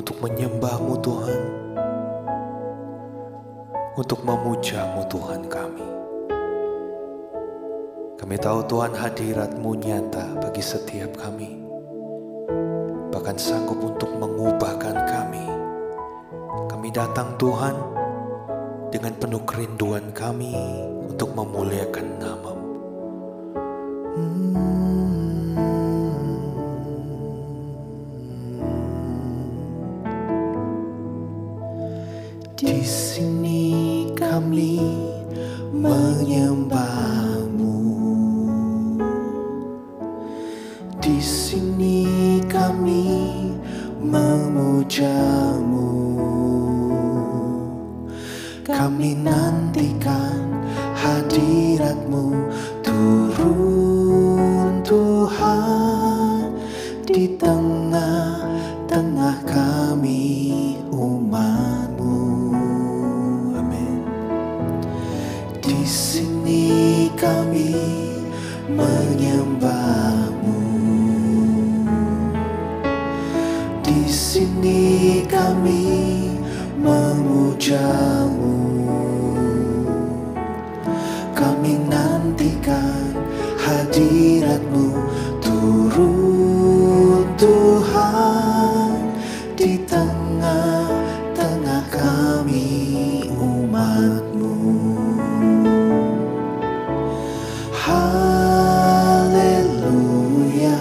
untuk menyembah-Mu Tuhan, untuk memuja-Mu Tuhan kami. Kami tahu Tuhan hadirat-Mu nyata bagi setiap kami, bahkan sanggup untuk mengubahkan kami. Kami datang Tuhan dengan penuh kerinduan kami untuk memuliakan nama-Mu. Di sini kami menyembah-Mu, di sini kami memuja-Mu. Kami nantikan hadirat-Mu turun Tuhan di tengah-tengah kami umat-Mu. Amin. Di sini kami menyembah-Mu, di sini kami memuja-Mu. Kami nantikan hadirat-Mu turun Tuhan di tengah-tengah kami umat-Mu. Haleluya,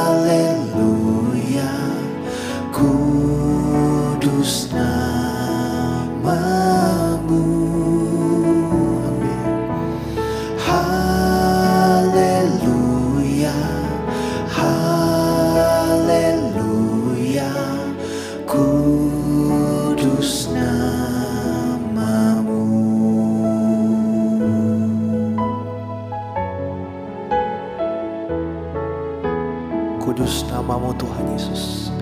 haleluya, kudus nama-Mu. Amin. Haleluya, haleluya, kudus nama-Mu. Kudus nama-Mu Tuhan Yesus.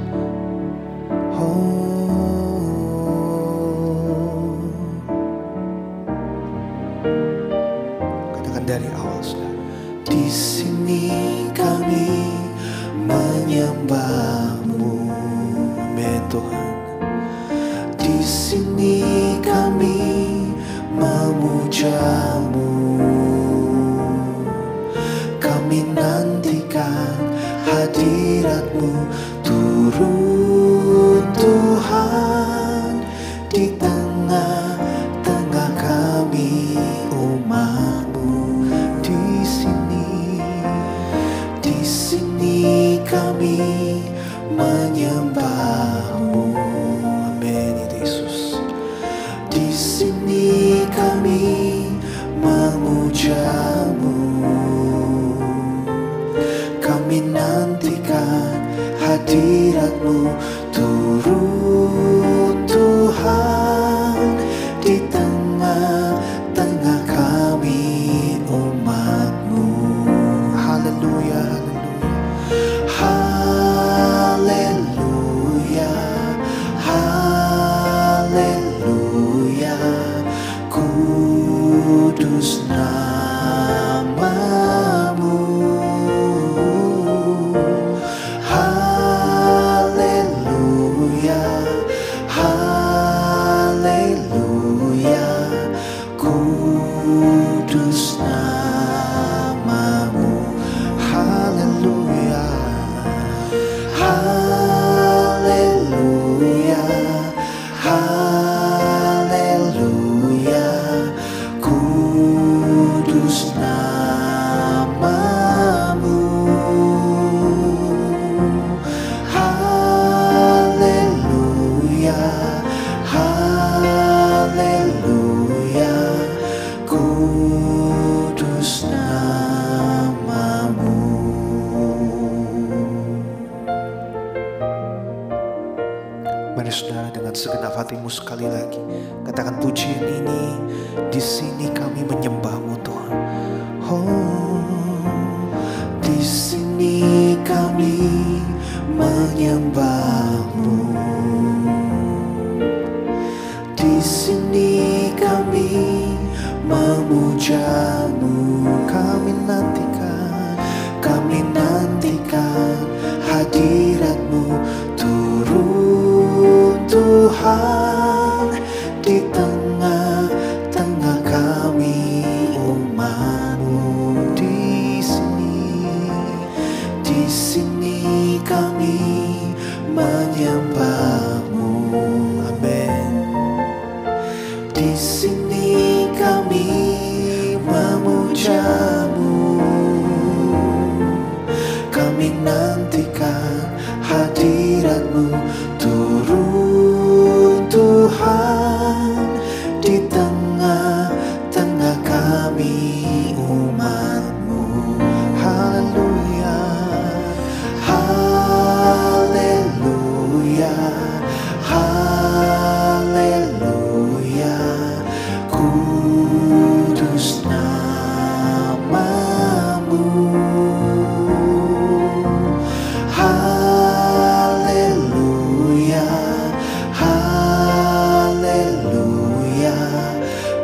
Katakan dari awal sudah. Di sini kami menyembah-Mu. Amin Tuhan. Di sini kami memuja-Mu. Kami nantikan hadirat-Mu turun Tuhan di tengah-tengah kami umat-Mu. Di sini kami menyembah-Mu. Amin Yesus. Di sini kami memuja-Mu. Kami nantikan hadirat-Mu turun Tuhan di tengah-tengah kami umat-Mu. Haleluya, haleluya, haleluya, kudus nama-Mu. Haleluya, haleluya, kudus nama-Mu. Haleluya, haleluya, haleluya, kudus nama-Mu. Haleluya, haleluya, kudus nama-Mu. Mari saudara dengan segenap hatimu sekali lagi katakan pujian ini. Di sini kami menyembah-Mu Tuhan. Di sini kami menyembah-Mu. Di sini kami memuja-Mu. Kami nantikan hadirat-Mu Di sini kami menyembah-Mu. Amin. Di sini kami memuja-Mu. Kami nantikan hadirat-Mu turun Tuhan di tengah-tengah kami umat-Mu. Haleluya, haleluya, haleluya. Kudus nama-Mu. Haleluya, haleluya.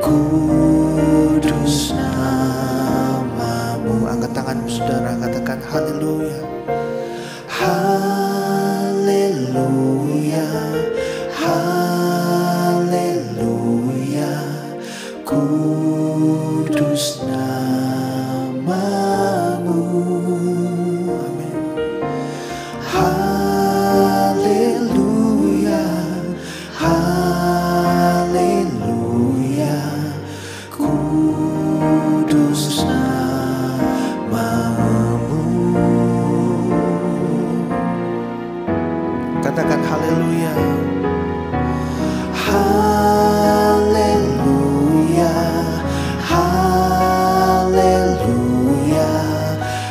Kudus nama-Mu. Angkat tanganmu saudara, katakan haleluya. Haleluya, haleluya. Kudus nama-Mu. Amin. Haleluya, haleluya. Kudus nama-Mu. Katakan haleluya. Haleluya, haleluya.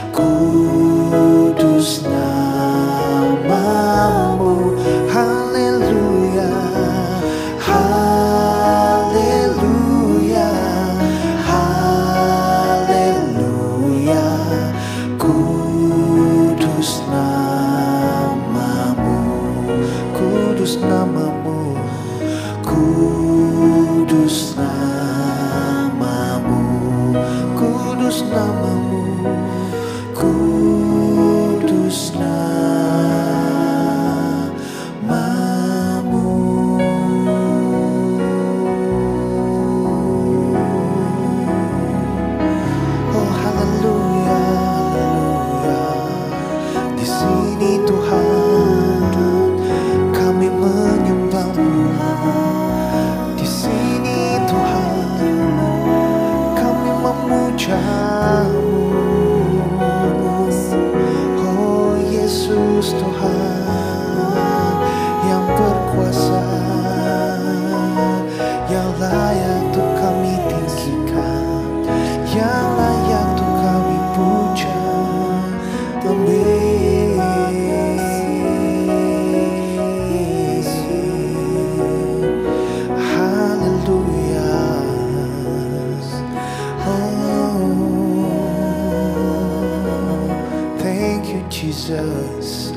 Kudus nama-Mu. Haleluya, haleluya, haleluya. Kudus nama-Mu. Kudus nama-Mu. Kudus nama-Mu. Kudus nama-Mu. Kudus nama-Mu. Oh haleluya, haleluya. Di sini Tuhan kami menyembah-Mu. Di sini Tuhan kami memuja-Mu. Oh Yesus Tuhan yang berkuasa, yang layak untuk kami tinggikan, yang layak untuk kami puja. Amin. Haleluya. Oh, thank you Jesus.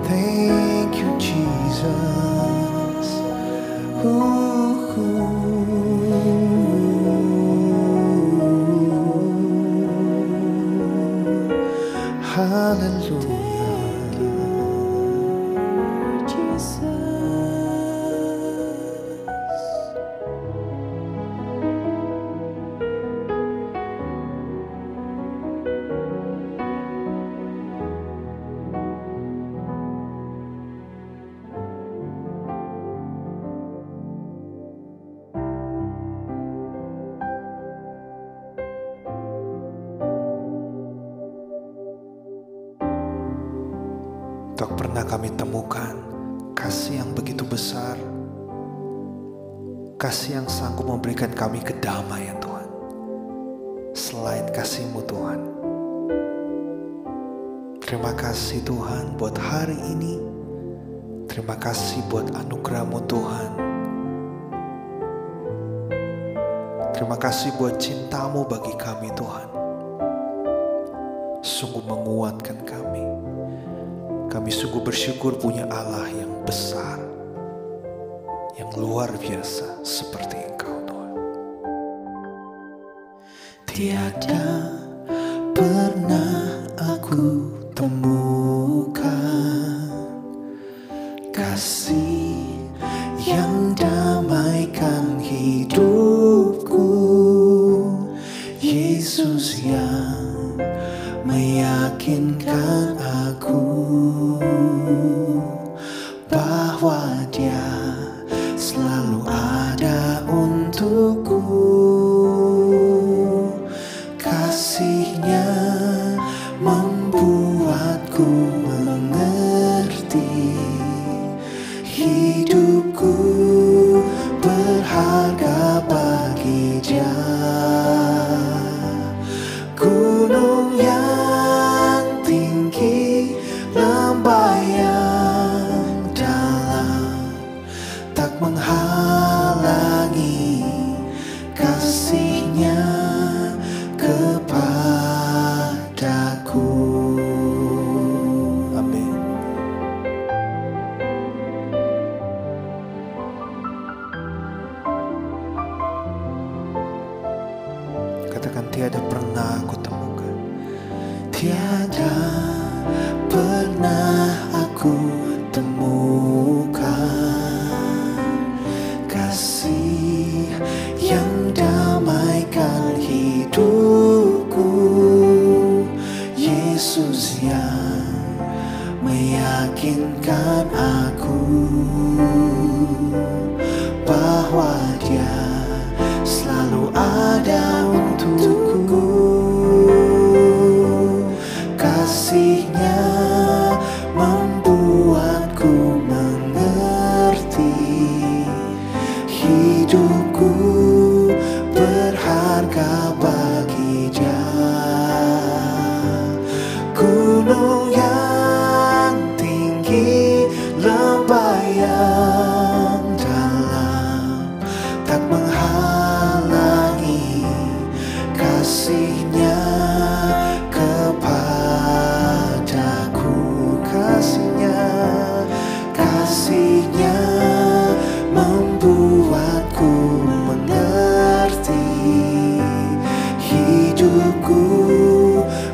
Thank you Jesus. Haleluya. Jesus. Tak pernah kami temukan kasih yang begitu besar, kasih yang sanggup memberikan kami kedamaian Tuhan, selain kasih-Mu Tuhan. Terima kasih Tuhan buat hari ini. Terima kasih buat anugerah-Mu Tuhan. Terima kasih buat cinta-Mu bagi kami Tuhan. Sungguh menguatkan kami. Kami sungguh bersyukur punya Allah yang besar, yang luar biasa seperti Engkau Tuhan. Tiada pernah aku temukan kasih yang damaikan hidupku, Yesus yang meyakinkan aku bahwa Dia selalu ada untukku. Kasih-Nya membuatku mengerti hidupku berharga bagi Dia. Gunung yang tinggi, lembah yang dalam, tak menghalangi kasih-Nya kepadaku. Amin. Katakan, tiada pernah aku temukan, tiada pernah aku temukan kasih yang damaikan hidupku. Yesus yang meyakinkan aku bahwa Dia selalu ada untukku. Kasih-Nya membuatku mengerti hidupku berharga bagi Dia. Gunung yang tinggi, lembah yang dalam, tak menghalangi kasih-Nya kepadaku. Kasih-Nya membuatku mengerti hidupku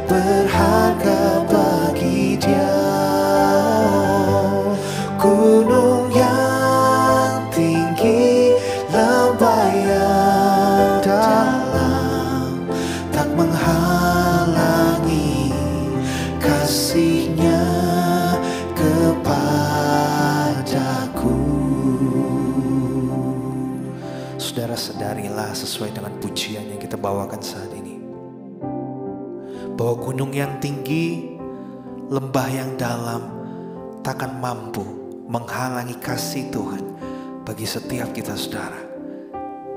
berharga bagi Dia. Gunung yang tinggi, lembah yang dalam, tak menghalangi kasih-Nya kepadaku. Saudara-saudarilah, sesuai dengan pujian yang kita bawakan saat ini, bahwa gunung yang tinggi, lembah yang dalam takkan mampu menghalangi kasih Tuhan bagi setiap kita, saudara.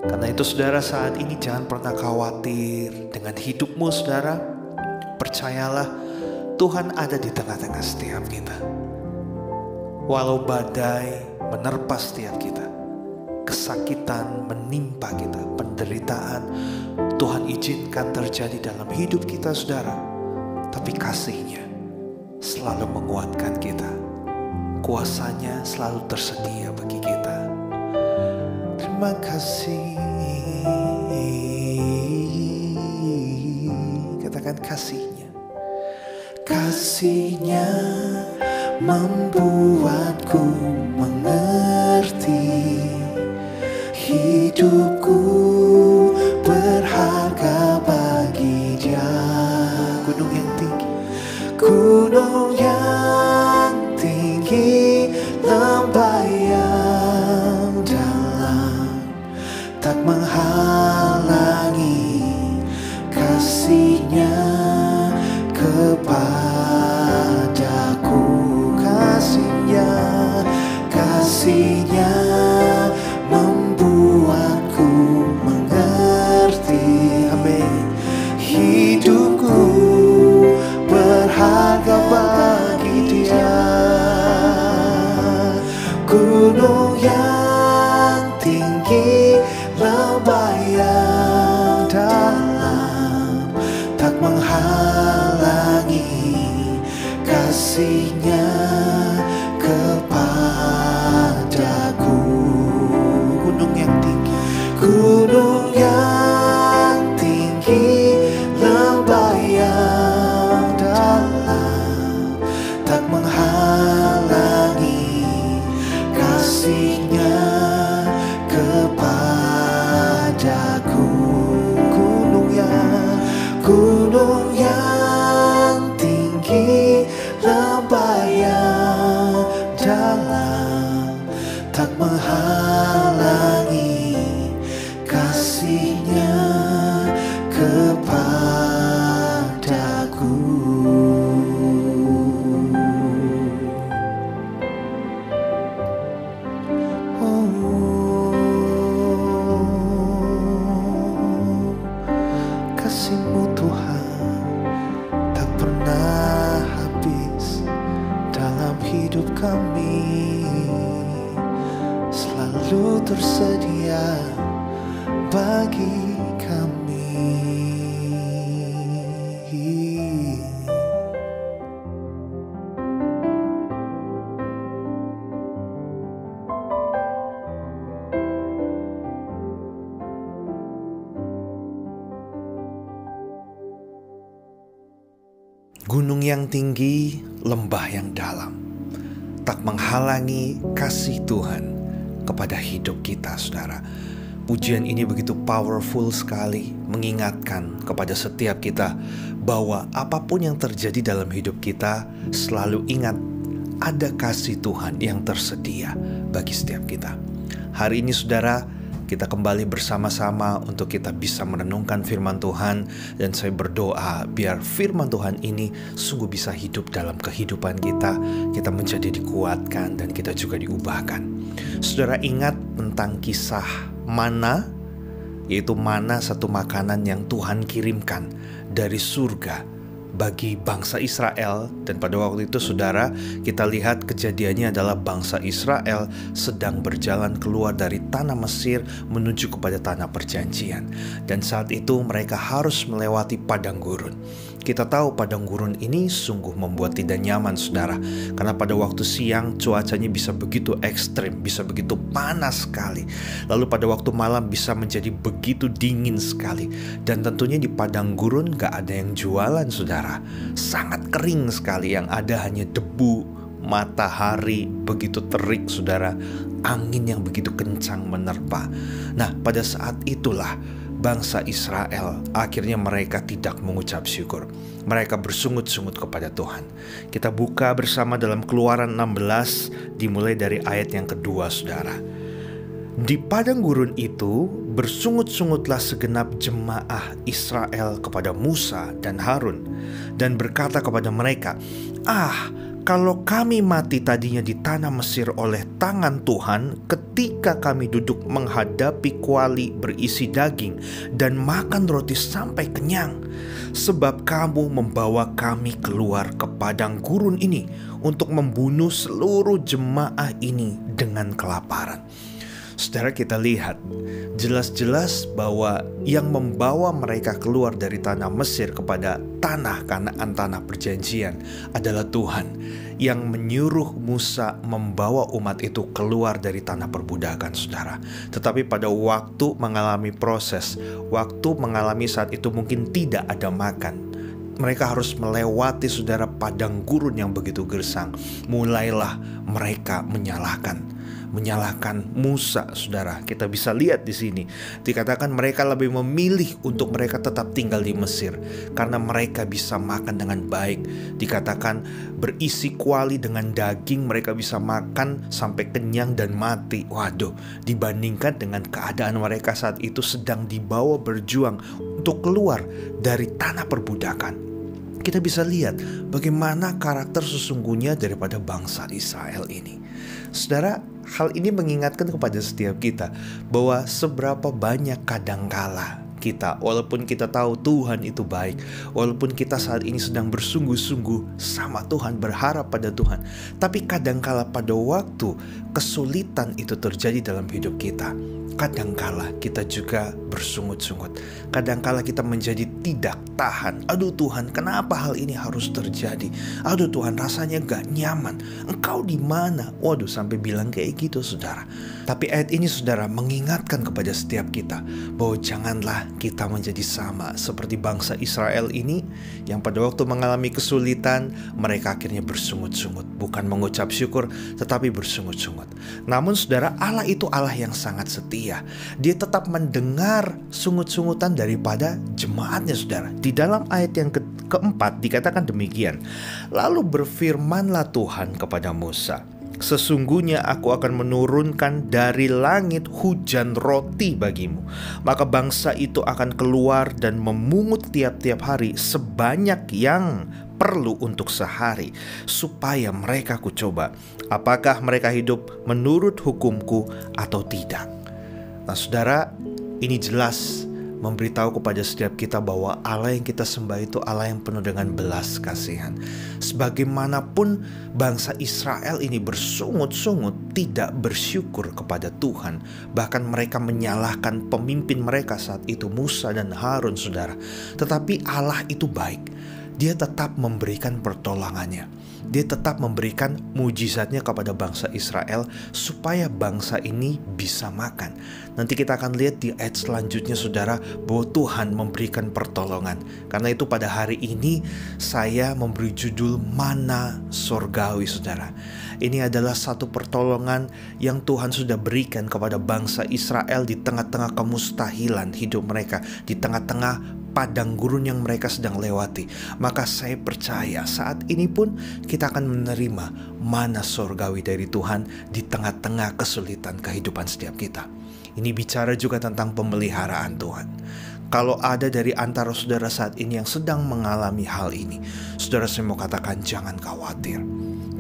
Karena itu, saudara, saat ini jangan pernah khawatir dengan hidupmu, saudara. Percayalah, Tuhan ada di tengah-tengah setiap kita. Walau badai menerpa setiap kita, kesakitan menimpa kita, penderitaan Tuhan izinkan terjadi dalam hidup kita, saudara. Tapi kasih-Nya selalu menguatkan kita. Kuasa-Nya selalu tersedia bagi kita. Terima kasih. Katakan, kasih-Nya. Kasih-Nya membuatku mengerti hidupku berharga bagi Dia. Gunung yang tinggi, gunung yang tinggi, lembah yang dalam, tak menghalangi kasih-Nya kepadaku. Kasih-Nya membuatku mengerti, amin, hidupku berharga bagi Dia. Gunung yang tinggi, lembah yang dalam, tak menghalangi kasih-Nya kepadaku. Gunung yang tinggi, gunung yang tinggi, lembah yang dalam, tak menghalangi kasih-Nya kepadaku. Gunung yang tinggi, lembah yang dalam tak menghalangi kasih-Nya kepadaku. Kasih-Mu Tuhan tak pernah habis dalam hidup kami, selalu tersedia bagi kami. Gunung yang tinggi, lembah yang dalam, tak menghalangi kasih Tuhan kepada hidup kita, saudara. Pujian ini begitu powerful sekali, mengingatkan kepada setiap kita bahwa apapun yang terjadi dalam hidup kita, selalu ingat ada kasih Tuhan yang tersedia bagi setiap kita. Hari ini, saudara, kita kembali bersama-sama untuk kita bisa merenungkan firman Tuhan. Dan saya berdoa biar firman Tuhan ini sungguh bisa hidup dalam kehidupan kita. Kita menjadi dikuatkan dan kita juga diubahkan. Saudara ingat tentang kisah mana, yaitu mana satu makanan yang Tuhan kirimkan dari surga bagi bangsa Israel. Dan pada waktu itu, saudara, kita lihat kejadiannya adalah bangsa Israel sedang berjalan keluar dari tanah Mesir menuju kepada tanah perjanjian. Dan saat itu mereka harus melewati padang gurun. Kita tahu padang gurun ini sungguh membuat tidak nyaman, saudara, karena pada waktu siang cuacanya bisa begitu ekstrim, bisa begitu panas sekali. Lalu pada waktu malam bisa menjadi begitu dingin sekali. Dan tentunya di padang gurun gak ada yang jualan, saudara. Sangat kering sekali, yang ada hanya debu, matahari begitu terik, saudara. Angin yang begitu kencang menerpa. Nah, pada saat itulah bangsa Israel akhirnya mereka tidak mengucap syukur. Mereka bersungut-sungut kepada Tuhan. Kita buka bersama dalam Keluaran 16, dimulai dari ayat yang kedua, saudara. Di padang gurun itu bersungut-sungutlah segenap jemaah Israel kepada Musa dan Harun, dan berkata kepada mereka, kalau kami mati tadinya di tanah Mesir oleh tangan Tuhan ketika kami duduk menghadapi kuali berisi daging dan makan roti sampai kenyang. Sebab kamu membawa kami keluar ke padang gurun ini untuk membunuh seluruh jemaah ini dengan kelaparan. Saudara, kita lihat jelas-jelas bahwa yang membawa mereka keluar dari tanah Mesir kepada tanah Kanaan, tanah perjanjian, adalah Tuhan yang menyuruh Musa membawa umat itu keluar dari tanah perbudakan, saudara. Tetapi pada waktu mengalami proses, waktu mengalami saat itu mungkin tidak ada makan, mereka harus melewati, saudara, padang gurun yang begitu gersang. Mulailah mereka menyalahkan Musa, saudara. Kita bisa lihat di sini dikatakan mereka lebih memilih untuk mereka tetap tinggal di Mesir karena mereka bisa makan dengan baik. Dikatakan berisi kuali dengan daging, mereka bisa makan sampai kenyang dan mati. Waduh, dibandingkan dengan keadaan mereka saat itu sedang dibawa berjuang untuk keluar dari tanah perbudakan. Kita bisa lihat bagaimana karakter sesungguhnya daripada bangsa Israel ini. Saudara, hal ini mengingatkan kepada setiap kita bahwa seberapa banyak kadangkala kita, walaupun kita tahu Tuhan itu baik, walaupun kita saat ini sedang bersungguh-sungguh sama Tuhan, berharap pada Tuhan, tapi kadangkala pada waktu kesulitan itu terjadi dalam hidup kita, kadangkala kita juga bersungut-sungut. Kadangkala kita menjadi tidak tahan. Aduh Tuhan, kenapa hal ini harus terjadi? Aduh Tuhan, rasanya gak nyaman. Engkau di mana? Waduh, sampai bilang kayak gitu, saudara. Tapi ayat ini, saudara, mengingatkan kepada setiap kita bahwa janganlah kita menjadi sama seperti bangsa Israel ini yang pada waktu mengalami kesulitan, mereka akhirnya bersungut-sungut. Bukan mengucap syukur, tetapi bersungut-sungut. Namun saudara, Allah itu Allah yang sangat setia. Dia tetap mendengar sungut-sungutan daripada jemaatnya saudara. Di dalam ayat yang keempat dikatakan demikian. Lalu berfirmanlah Tuhan kepada Musa, sesungguhnya aku akan menurunkan dari langit hujan roti bagimu. Maka bangsa itu akan keluar dan memungut tiap-tiap hari sebanyak yang perlu untuk sehari, supaya mereka kucoba apakah mereka hidup menurut hukumku atau tidak. Nah saudara, ini jelas memberitahu kepada setiap kita bahwa Allah yang kita sembah itu Allah yang penuh dengan belas kasihan. Sebagaimanapun bangsa Israel ini bersungut-sungut, tidak bersyukur kepada Tuhan, bahkan mereka menyalahkan pemimpin mereka saat itu, Musa dan Harun saudara. Tetapi Allah itu baik. Dia tetap memberikan pertolongannya. Dia tetap memberikan mujizatnya kepada bangsa Israel supaya bangsa ini bisa makan. Nanti kita akan lihat di ayat selanjutnya saudara, bahwa Tuhan memberikan pertolongan. Karena itu pada hari ini saya memberi judul Mana Sorgawi saudara. Ini adalah satu pertolongan yang Tuhan sudah berikan kepada bangsa Israel di tengah-tengah kemustahilan hidup mereka, di tengah-tengah padang gurun yang mereka sedang lewati. Maka saya percaya saat ini pun kita akan menerima mana sorgawi dari Tuhan di tengah-tengah kesulitan kehidupan setiap kita. Ini bicara juga tentang pemeliharaan Tuhan. Kalau ada dari antara saudara saat ini yang sedang mengalami hal ini, saudara, saya mau katakan jangan khawatir,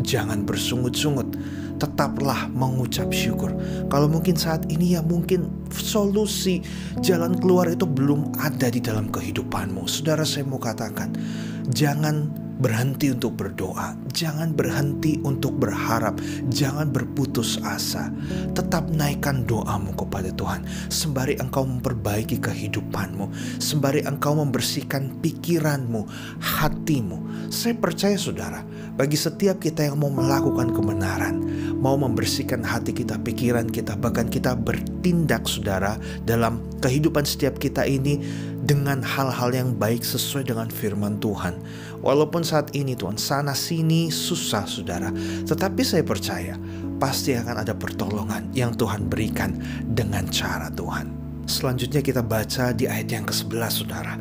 jangan bersungut-sungut, tetaplah mengucap syukur. Kalau mungkin saat ini ya mungkin solusi jalan keluar itu belum ada di dalam kehidupanmu, saudara, saya mau katakan jangan berhenti untuk berdoa, jangan berhenti untuk berharap, jangan berputus asa. Tetap naikkan doamu kepada Tuhan, sembari engkau memperbaiki kehidupanmu, sembari engkau membersihkan pikiranmu, hatimu. Saya percaya saudara, bagi setiap kita yang mau melakukan kebenaran, mau membersihkan hati kita, pikiran kita, bahkan kita bertindak saudara dalam kehidupan setiap kita ini dengan hal-hal yang baik sesuai dengan firman Tuhan. Walaupun saat ini Tuhan sana sini susah saudara, tetapi saya percaya pasti akan ada pertolongan yang Tuhan berikan dengan cara Tuhan. Selanjutnya kita baca di ayat yang ke-11 saudara.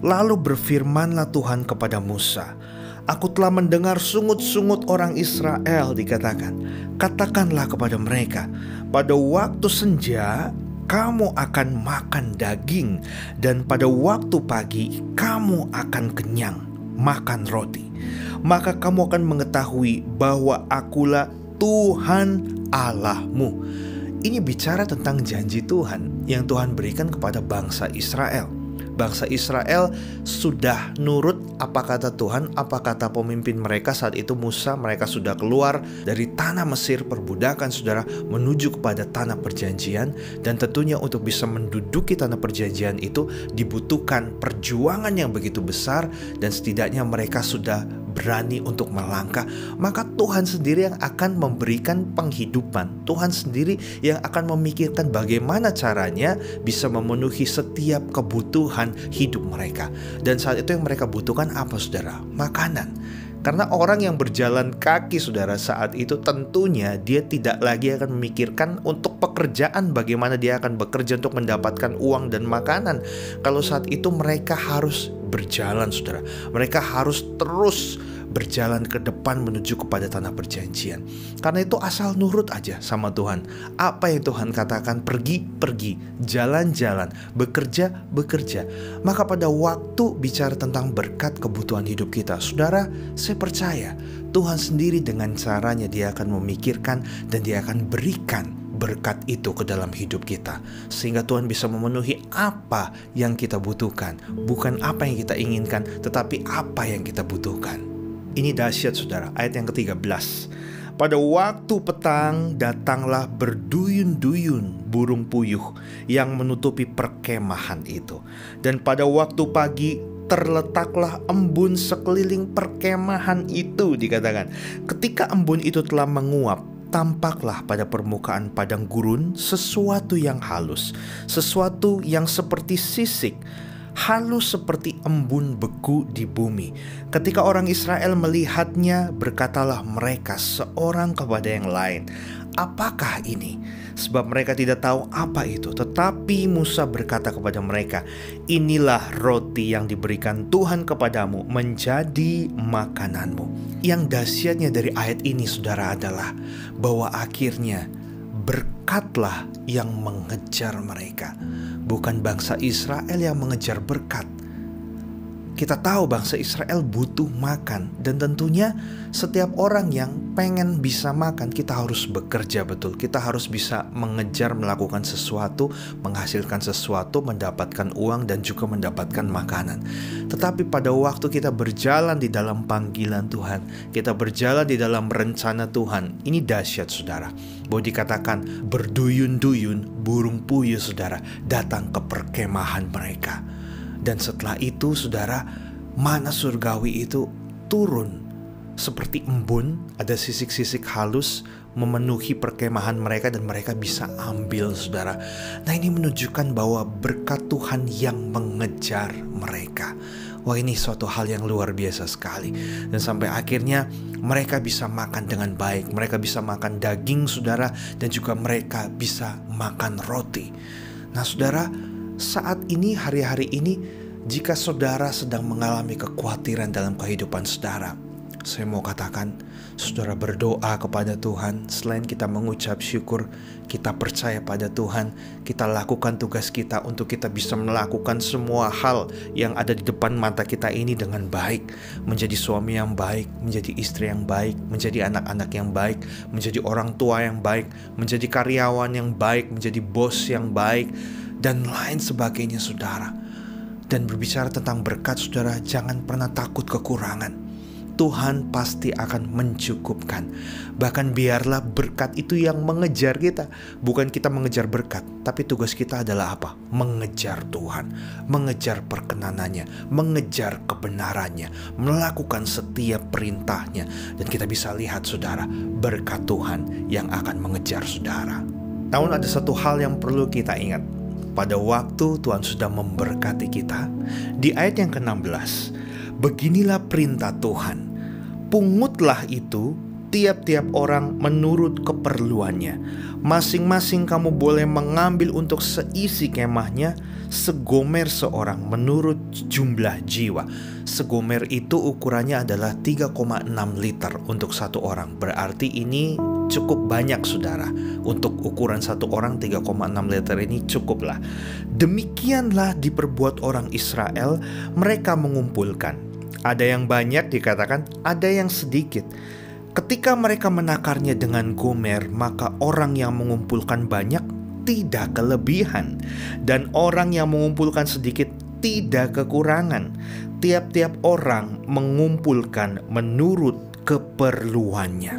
Lalu berfirmanlah Tuhan kepada Musa, aku telah mendengar sungut-sungut orang Israel, dikatakan, katakanlah kepada mereka, pada waktu senja kamu akan makan daging, dan pada waktu pagi kamu akan kenyang makan roti. Maka kamu akan mengetahui bahwa akulah Tuhan Allahmu. Ini bicara tentang janji Tuhan yang Tuhan berikan kepada bangsa Israel. Bangsa Israel sudah nurut apa kata Tuhan, apa kata pemimpin mereka saat itu Musa. Mereka sudah keluar dari tanah Mesir perbudakan saudara, menuju kepada tanah perjanjian. Dan tentunya untuk bisa menduduki tanah perjanjian itu dibutuhkan perjuangan yang begitu besar, dan setidaknya mereka sudah berani untuk melangkah. Maka Tuhan sendiri yang akan memberikan penghidupan, Tuhan sendiri yang akan memikirkan bagaimana caranya bisa memenuhi setiap kebutuhan hidup mereka. Dan saat itu yang mereka butuhkan apa saudara? Makanan. Karena orang yang berjalan kaki saudara saat itu tentunya dia tidak lagi akan memikirkan untuk pekerjaan, bagaimana dia akan bekerja untuk mendapatkan uang dan makanan. Kalau saat itu mereka harus berjalan saudara, mereka harus terus berjalan ke depan menuju kepada tanah perjanjian. Karena itu asal nurut aja sama Tuhan. Apa yang Tuhan katakan, pergi, pergi, jalan-jalan, bekerja, bekerja. Maka pada waktu bicara tentang berkat kebutuhan hidup kita, saudara, saya percaya Tuhan sendiri dengan caranya dia akan memikirkan dan dia akan berikan berkat itu ke dalam hidup kita, sehingga Tuhan bisa memenuhi apa yang kita butuhkan. Bukan apa yang kita inginkan, tetapi apa yang kita butuhkan. Ini dahsyat saudara, ayat yang ke-13. Pada waktu petang datanglah berduyun-duyun burung puyuh yang menutupi perkemahan itu. Dan pada waktu pagi terletaklah embun sekeliling perkemahan itu, dikatakan. Ketika embun itu telah menguap, tampaklah pada permukaan padang gurun sesuatu yang halus, sesuatu yang seperti sisik, halus seperti embun beku di bumi. Ketika orang Israel melihatnya, berkatalah mereka seorang kepada yang lain, "Apakah ini?" Sebab mereka tidak tahu apa itu. Tetapi Musa berkata kepada mereka, "Inilah roti yang diberikan Tuhan kepadamu menjadi makananmu." Yang dahsyatnya dari ayat ini, saudara, adalah bahwa akhirnya berkatlah yang mengejar mereka, bukan bangsa Israel yang mengejar berkat. Kita tahu bangsa Israel butuh makan, dan tentunya setiap orang yang pengen bisa makan, kita harus bekerja betul. Kita harus bisa mengejar melakukan sesuatu, menghasilkan sesuatu, mendapatkan uang dan juga mendapatkan makanan. Tetapi pada waktu kita berjalan di dalam panggilan Tuhan, kita berjalan di dalam rencana Tuhan, ini dahsyat, saudara. Bahwa dikatakan berduyun-duyun burung puyuh, saudara, datang ke perkemahan mereka. Dan setelah itu, saudara, mana surgawi itu turun seperti embun, ada sisik-sisik halus memenuhi perkemahan mereka dan mereka bisa ambil, saudara. Nah, ini menunjukkan bahwa berkat Tuhan yang mengejar mereka. Wah, ini suatu hal yang luar biasa sekali. Dan sampai akhirnya mereka bisa makan dengan baik. Mereka bisa makan daging, saudara, dan juga mereka bisa makan roti. Nah, saudara, saat ini, hari-hari ini, jika saudara sedang mengalami kekhawatiran dalam kehidupan saudara, saya mau katakan, saudara berdoa kepada Tuhan. Selain kita mengucap syukur, kita percaya pada Tuhan, kita lakukan tugas kita untuk kita bisa melakukan semua hal yang ada di depan mata kita ini dengan baik. Menjadi suami yang baik, menjadi istri yang baik, menjadi anak-anak yang baik, menjadi orang tua yang baik, menjadi karyawan yang baik, menjadi bos yang baik, dan lain sebagainya, saudara. Dan berbicara tentang berkat, saudara, jangan pernah takut kekurangan. Tuhan pasti akan mencukupkan. Bahkan biarlah berkat itu yang mengejar kita. Bukan kita mengejar berkat, tapi tugas kita adalah apa? Mengejar Tuhan, mengejar perkenanannya, mengejar kebenarannya, melakukan setiap perintahnya. Dan kita bisa lihat, saudara, berkat Tuhan yang akan mengejar saudara. Namun ada satu hal yang perlu kita ingat. Pada waktu Tuhan sudah memberkati kita, di ayat yang ke-16, beginilah perintah Tuhan, pungutlah itu tiap-tiap orang menurut keperluannya. Masing-masing kamu boleh mengambil untuk seisi kemahnya segomer seorang menurut jumlah jiwa. Segomer itu ukurannya adalah 3,6 liter untuk satu orang. Berarti ini cukup banyak, saudara. Untuk ukuran satu orang 3,6 liter ini cukuplah. Demikianlah diperbuat orang Israel. Mereka mengumpulkan. Ada yang banyak dikatakan, ada yang sedikit. Ketika mereka menakarnya dengan gomer, maka orang yang mengumpulkan banyak tidak kelebihan, dan orang yang mengumpulkan sedikit tidak kekurangan. Tiap-tiap orang mengumpulkan menurut keperluannya.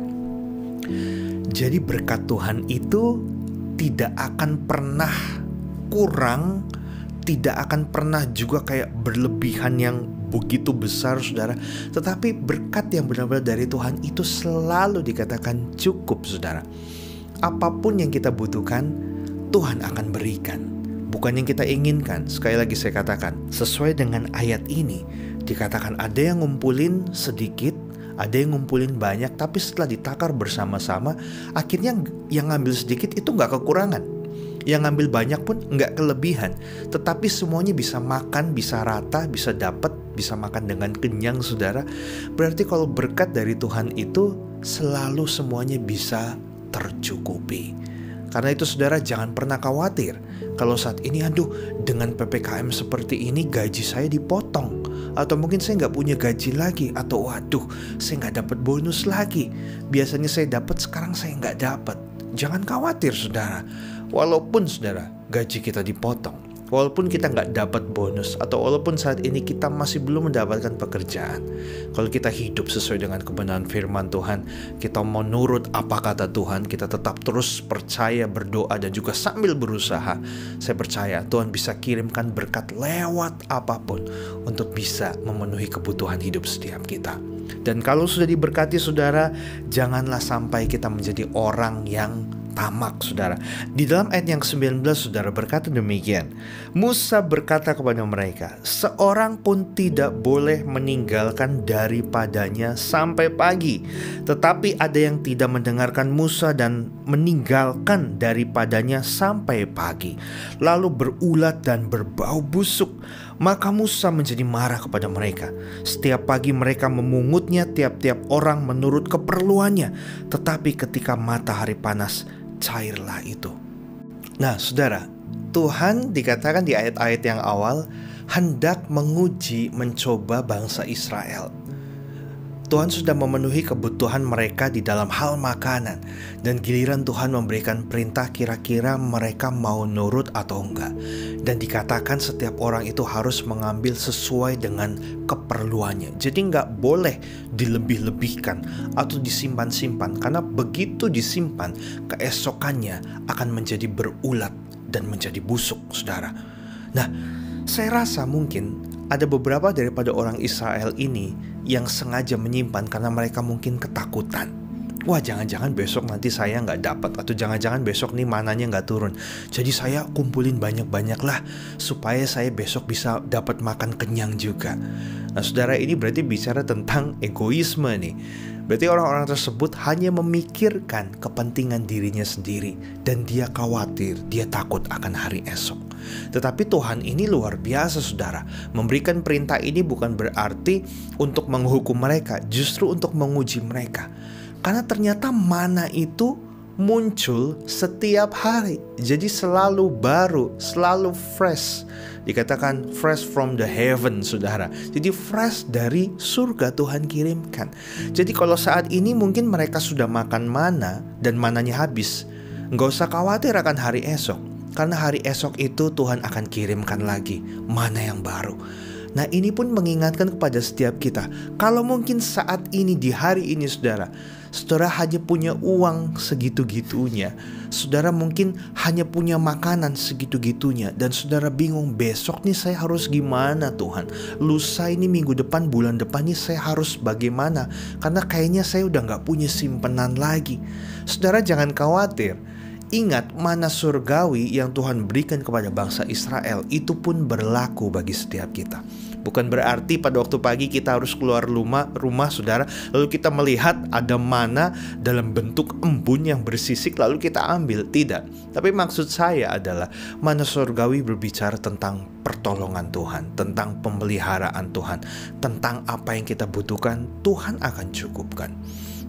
Jadi berkat Tuhan itu tidak akan pernah kurang, tidak akan pernah juga kayak berlebihan yang begitu besar, saudara. Tetapi berkat yang benar-benar dari Tuhan itu selalu dikatakan cukup, saudara. Apapun yang kita butuhkan, Tuhan akan berikan. Bukan yang kita inginkan. Sekali lagi saya katakan, sesuai dengan ayat ini, dikatakan ada yang ngumpulin sedikit, ada yang ngumpulin banyak, tapi setelah ditakar bersama-sama, akhirnya yang ngambil sedikit itu gak kekurangan, yang ngambil banyak pun gak kelebihan. Tetapi semuanya bisa makan, bisa rata, bisa dapat, bisa makan dengan kenyang, saudara. Berarti kalau berkat dari Tuhan itu selalu semuanya bisa tercukupi. Karena itu, saudara, jangan pernah khawatir kalau saat ini, aduh, dengan PPKM seperti ini gaji saya dipotong, atau mungkin saya nggak punya gaji lagi, atau waduh, saya nggak dapat bonus lagi. Biasanya saya dapat, sekarang saya nggak dapat. Jangan khawatir, saudara. Walaupun, saudara, gaji kita dipotong, Walaupun kita nggak dapat bonus, atau walaupun saat ini kita masih belum mendapatkan pekerjaan, kalau kita hidup sesuai dengan kebenaran firman Tuhan, kita mau nurut apa kata Tuhan, kita tetap terus percaya, berdoa, dan juga sambil berusaha, saya percaya Tuhan bisa kirimkan berkat lewat apapun untuk bisa memenuhi kebutuhan hidup setiap kita. Dan kalau sudah diberkati saudara, janganlah sampai kita menjadi orang yang tamak, saudara. Di dalam ayat yang 19 saudara berkata demikian, Musa berkata kepada mereka, seorang pun tidak boleh meninggalkan daripadanya sampai pagi. Tetapi ada yang tidak mendengarkan Musa dan meninggalkan daripadanya sampai pagi, lalu berulat dan berbau busuk. Maka Musa menjadi marah kepada mereka. Setiap pagi mereka memungutnya, tiap-tiap orang menurut keperluannya. Tetapi ketika matahari panas, cairlah itu. Nah saudara, Tuhan dikatakan di ayat-ayat yang awal hendak menguji, mencoba bangsa Israel. Tuhan sudah memenuhi kebutuhan mereka di dalam hal makanan, dan giliran Tuhan memberikan perintah, kira-kira mereka mau nurut atau enggak. Dan dikatakan setiap orang itu harus mengambil sesuai dengan keperluannya. Jadi enggak boleh dilebih-lebihkan atau disimpan-simpan, karena begitu disimpan, keesokannya akan menjadi berulat dan menjadi busuk, saudara. Nah, saya rasa mungkin ada beberapa daripada orang Israel ini yang sengaja menyimpan karena mereka mungkin ketakutan. Wah, jangan-jangan besok nanti saya nggak dapat, atau jangan-jangan besok nih mananya nggak turun. Jadi saya kumpulin banyak-banyak lah supaya saya besok bisa dapat makan kenyang juga. Nah saudara, ini berarti bicara tentang egoisme nih. Berarti orang-orang tersebut hanya memikirkan kepentingan dirinya sendiri, dan dia khawatir, dia takut akan hari esok. Tetapi Tuhan ini luar biasa saudara. Memberikan perintah ini bukan berarti untuk menghukum mereka, justru untuk menguji mereka. Karena ternyata mana itu muncul setiap hari. Jadi selalu baru, selalu fresh. Dikatakan fresh from the heaven, saudara. Jadi fresh dari surga Tuhan kirimkan. Jadi kalau saat ini mungkin mereka sudah makan mana dan mananya habis, nggak usah khawatir akan hari esok. Karena hari esok itu Tuhan akan kirimkan lagi mana yang baru. Nah ini pun mengingatkan kepada setiap kita. Kalau mungkin saat ini, di hari ini saudara hanya punya uang segitu-gitunya, saudara mungkin hanya punya makanan segitu-gitunya, dan saudara bingung, besok nih saya harus gimana Tuhan, lusa ini, minggu depan, bulan depan nih saya harus bagaimana, karena kayaknya saya udah gak punya simpenan lagi. Saudara jangan khawatir. Ingat, mana surgawi yang Tuhan berikan kepada bangsa Israel itu pun berlaku bagi setiap kita. Bukan berarti pada waktu pagi kita harus keluar rumah saudara, lalu kita melihat ada mana dalam bentuk embun yang bersisik lalu kita ambil. Tidak. Tapi maksud saya adalah mana surgawi berbicara tentang pertolongan Tuhan, tentang pemeliharaan Tuhan, tentang apa yang kita butuhkan Tuhan akan cukupkan.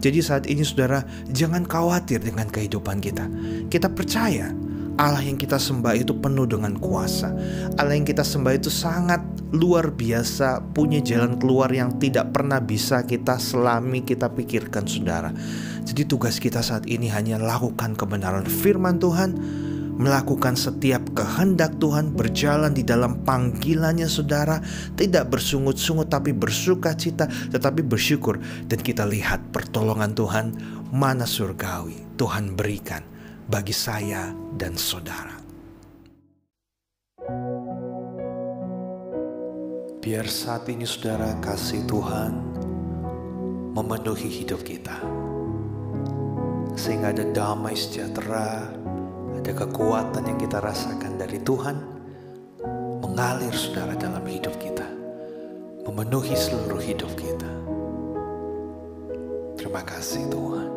Jadi saat ini saudara, jangan khawatir dengan kehidupan kita. Kita percaya Allah yang kita sembah itu penuh dengan kuasa. Allah yang kita sembah itu sangat luar biasa, punya jalan keluar yang tidak pernah bisa kita selami, kita pikirkan saudara. Jadi tugas kita saat ini hanya lakukan kebenaran firman Tuhan, melakukan setiap kehendak Tuhan, berjalan di dalam panggilannya saudara, tidak bersungut-sungut tapi bersuka cita, tetapi bersyukur. Dan kita lihat pertolongan Tuhan, mana surgawi Tuhan berikan bagi saya dan saudara. Biar saat ini saudara, kasih Tuhan memenuhi hidup kita, sehingga ada damai sejahtera, ada kekuatan yang kita rasakan dari Tuhan mengalir saudara dalam hidup kita, memenuhi seluruh hidup kita. Terima kasih Tuhan.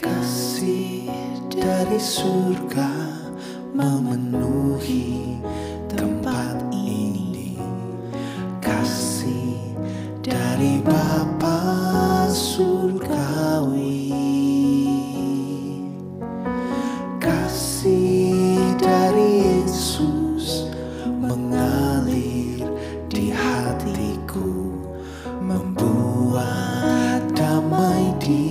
Kasih dari surga memenuhi tempat ini. Kasih dari Bapa surgawi, kasih dari Yesus mengalir di hatiku, membuat damai di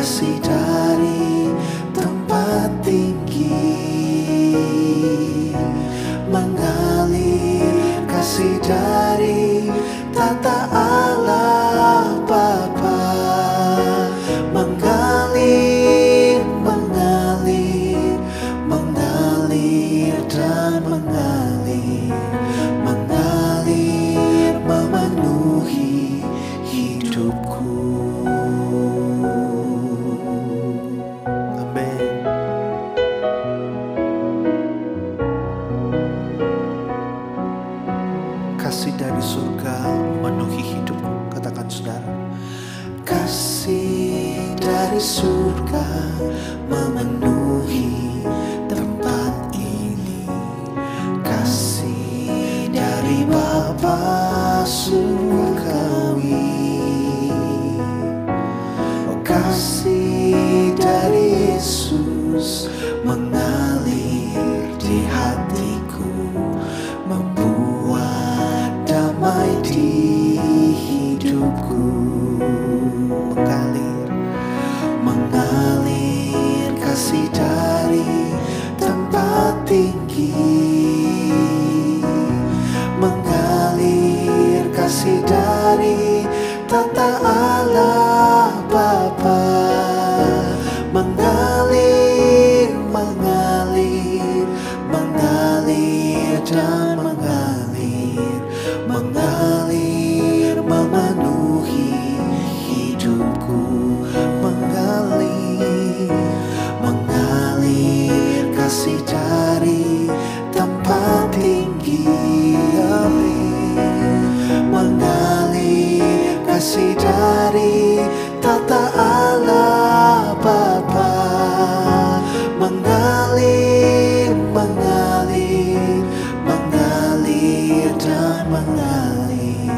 kasih dari tempat tinggi, mengalir kasih dari tata Allah Bapa, mengalir, mengalir, mengalir dan mengalir, mengalir memenuhi hidupku. Amin. Kasih dari surga memenuhi hidupku. Katakan saudara. Kasih dari surga memenuhi tempat ini. Kasih dari Bapa surgawi. Oh, kasih dari Yesus mengalir di hatiku, membuat damai di hidupku. Mengalir, mengalir kasih dari tempat tinggi, mengalir kasih dari tata Allah Bapa, mengalir, mengalir, mengalir dan mengalir, mengalir memenuhi hidupku. Mengalir, mengalir kasih dari tempat tinggi. Amin. Mengalir kasih dari tata Allah Bapa, mengalir, mengalir, mengalir dan mengalir,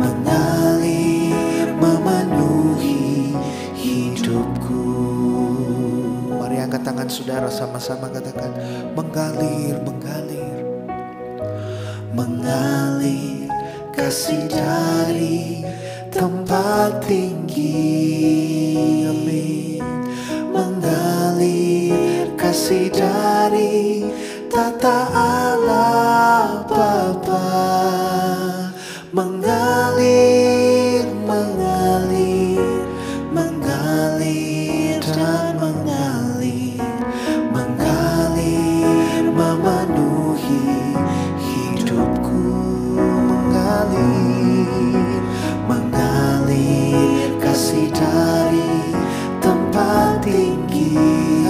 mengalir memenuhi hidupku. Mari angkat tangan saudara, sama-sama katakan, mengalir, mengalir, mengalir kasih dari tempat tinggi. Amin. Mengalir kasih dari tata Allah Bapa, mengalir, mengalir, mengalir dan mengalir, mengalir memenuhi hidupku. Mengalir, mengalir kasih dari tempat tinggi.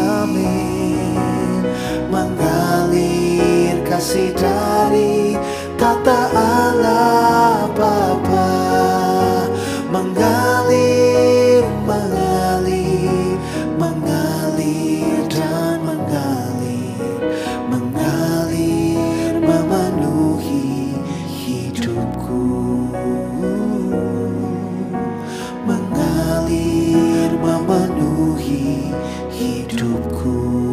Amin. Mengalir kasih dari tata Allah Bapa, mengalir, mengalir, mengalir dan mengalir, mengalir memenuhi hidupku. Mengalir memenuhi hidupku.